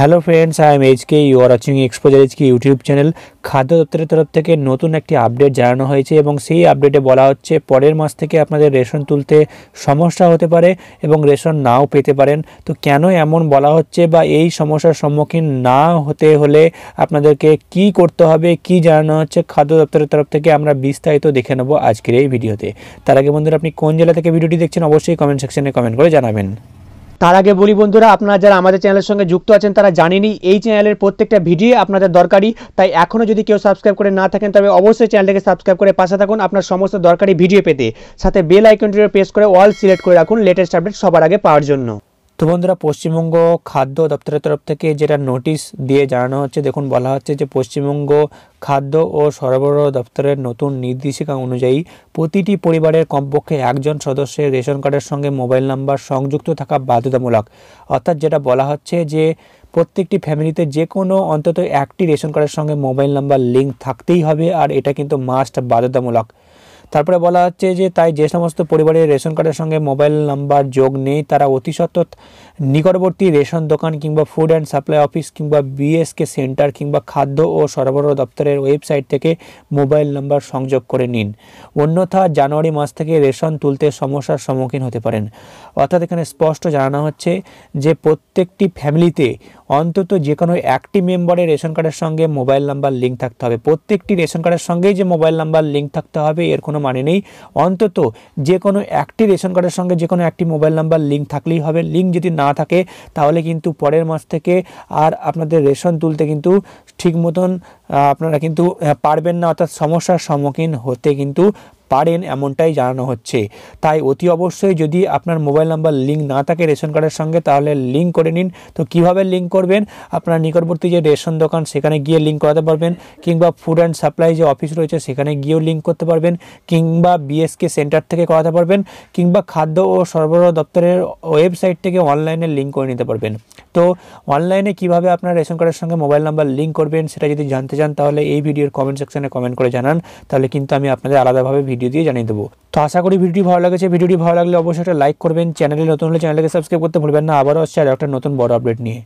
Hello friends, I am HK, you are watching Exposure HK YouTube channel. খাদ্য দপ্তরের তরফ থেকে নতুন একটি আপডেট জানানো হয়েছে এবং সেই আপডেটে বলা হচ্ছে পরের মাস থেকে আপনাদের রেশন তুলতে সমস্যা হতে পারে এবং রেশন নাও পেতে পারেন। তো কেন এমন বলা হচ্ছে বা এই সমস্যার সম্মুখীন না হতে হলে আপনাদেরকে কি করতে হবে, কি জানানো হচ্ছে খাদ্য দপ্তরের তরফ থেকে, আমরা বিস্তারিত দেখে নেব আজকের এই ভিডিওতে। তার আগে বন্ধুরা, আপনি কোন জেলা থেকে ভিডিওটি দেখছেন অবশ্যই কমেন্ট সেকশনে কমেন্ট করে জানাবেন। তার আগে বলি বন্ধুরা, আপনারা যারা আমাদের চ্যানেলের সঙ্গে যুক্ত আছেন তারা জানেনই এই চ্যানেলের প্রত্যেকটা ভিডিও আপনাদের দরকারি। তাই এখনও যদি কেউ সাবস্ক্রাইব করে না থাকেন তবে অবশ্যই চ্যানেলটাকে সাবস্ক্রাইব করে পাশে থাকুন আপনার সমস্ত দরকারি ভিডিও পেতে। সাথে বেল আইকনটিতে প্রেস করে অল সিলেক্ট করে রাখুন লেটেস্ট আপডেট সবার আগে পাওয়ার জন্য। তো বন্ধুরা, পশ্চিমবঙ্গ খাদ্য দপ্তরের তরফ থেকে যেটা নোটিশ দিয়ে জানানো হচ্ছে, দেখুন বলা হচ্ছে যে পশ্চিমবঙ্গ খাদ্য ও সরবরাহ দপ্তরের নতুন নির্দেশিকা অনুযায়ী প্রতিটি পরিবারের কমপক্ষে একজন সদস্যের রেশন কার্ডের সঙ্গে মোবাইল নাম্বার সংযুক্ত থাকা বাধ্যতামূলক। অর্থাৎ যেটা বলা হচ্ছে যে প্রত্যেকটি ফ্যামিলিতে যে কোনো অন্তত একটি রেশন কার্ডের সঙ্গে মোবাইল নাম্বার লিঙ্ক থাকতেই হবে, আর এটা কিন্তু মাস্ট বাধ্যতামূলক। তারপরে বলা হচ্ছে যে তাই যে সমস্ত পরিবারের রেশন কার্ডের সঙ্গে মোবাইল নাম্বার যোগ নেই তারা অতি সত্বর নিকটবর্তী রেশন দোকান কিংবা ফুড অ্যান্ড সাপ্লাই অফিস কিংবা বিএসকে সেন্টার কিংবা খাদ্য ও সরবরাহ দপ্তরের ওয়েবসাইট থেকে মোবাইল নাম্বার সংযোগ করে নিন, অন্যথা জানুয়ারি মাস থেকে রেশন তুলতে সমস্যার সম্মুখীন হতে পারেন। অর্থাৎ এখানে স্পষ্ট জানানো হচ্ছে যে প্রত্যেকটি ফ্যামিলিতে অন্তত যে কোনো একটি মেম্বারের রেশন কার্ডের সঙ্গে মোবাইল নাম্বার লিঙ্ক থাকতে হবে। প্রত্যেকটি রেশন কার্ডের সঙ্গেই যে মোবাইল নাম্বার লিঙ্ক থাকতে হবে এর কোনো মানে নেই। অন্তত যে কোনো একটি রেশন কার্ডের সঙ্গে যে কোনো একটি মোবাইল নাম্বার লিঙ্ক থাকলেই হবে। লিঙ্ক যদি না থাকে তাহলে কিন্তু পরের মাস থেকে আর আপনাদের রেশন তুলতে কিন্তু ঠিক মতন আপনারা কিন্তু পারবেন না, অর্থাৎ সমস্যার সম্মুখীন হতে কিন্তু পারেন, এমনটাই জানানো হচ্ছে। তাই অতি অবশ্যই যদি আপনার মোবাইল নাম্বার লিঙ্ক না থাকে রেশন কার্ডের সঙ্গে তাহলে লিঙ্ক করে নিন। তো কিভাবে লিঙ্ক করবেন? আপনার নিকটবর্তী যে রেশন দোকান সেখানে গিয়ে লিঙ্ক করাতে পারবেন, কিংবা ফুড অ্যান্ড সাপ্লাই যে অফিস রয়েছে সেখানে গিয়েও লিঙ্ক করতে পারবেন, কিংবা বিএসকে সেন্টার থেকে করাতে পারবেন, কিংবা খাদ্য ও সরবরাহ দপ্তরের ওয়েবসাইট থেকে অনলাইনে লিঙ্ক করে নিতে পারবেন। তো অনলাইনে কিভাবে আপনার রেশন কার্ডের সঙ্গে মোবাইল নাম্বার লিঙ্ক করবেন সেটা যদি জানতে চান তাহলে এই ভিডিওর কমেন্ট সেকশনে কমেন্ট করে জানান, তাহলে কিন্তু আমি আপনাদের আলাদাভাবে ভিডিও দিয়ে জানিয়ে দেবো। তো আশা করি ভিডিওটি ভালো লেগেছে। ভিডিওটি ভালো লাগলে অবশ্যই একটা লাইক করবেন, চ্যানেলে নতুন হলে চ্যানেলকে সাবস্ক্রাইব করতে ভুলবেন না। আবারও আসছে আর একটা নতুন বড় আপডেট নিয়ে।